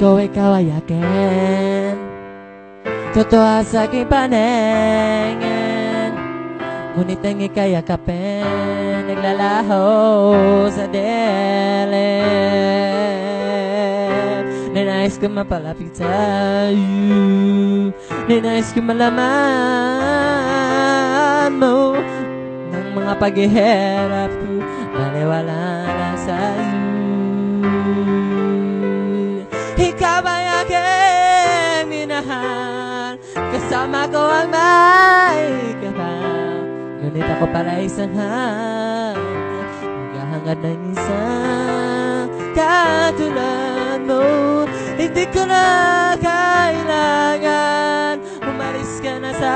ko ikaw ay akin. Totoo sa aking paningin, ngunit ang ika'y yakapin, naglalaho sa dilim. Ninais ko mapalapit sa'yo, ninais ko malaman mo ng mga paghihirap ko, baliwala na sa'yo. Ikaw ay aking minahal, kasama ko ang may kapal, ngunit ako pala isang naghahangad ng isang katulad mo. Hindi ko na kailangan umalis ka na sa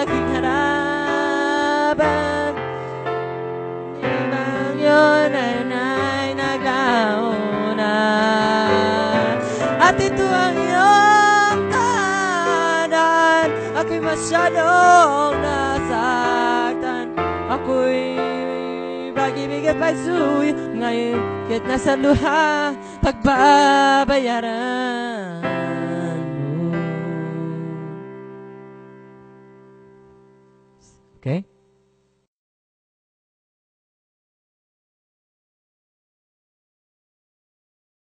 aking harapan. Ibang yun ay naglauna, at ito ang iyong tahanan. Ako'y masyadong nasaktan, ako'y pag-ibig at pagsuyo. Ngayon, kahit nasa luha, pagbabayaran mo. Okay?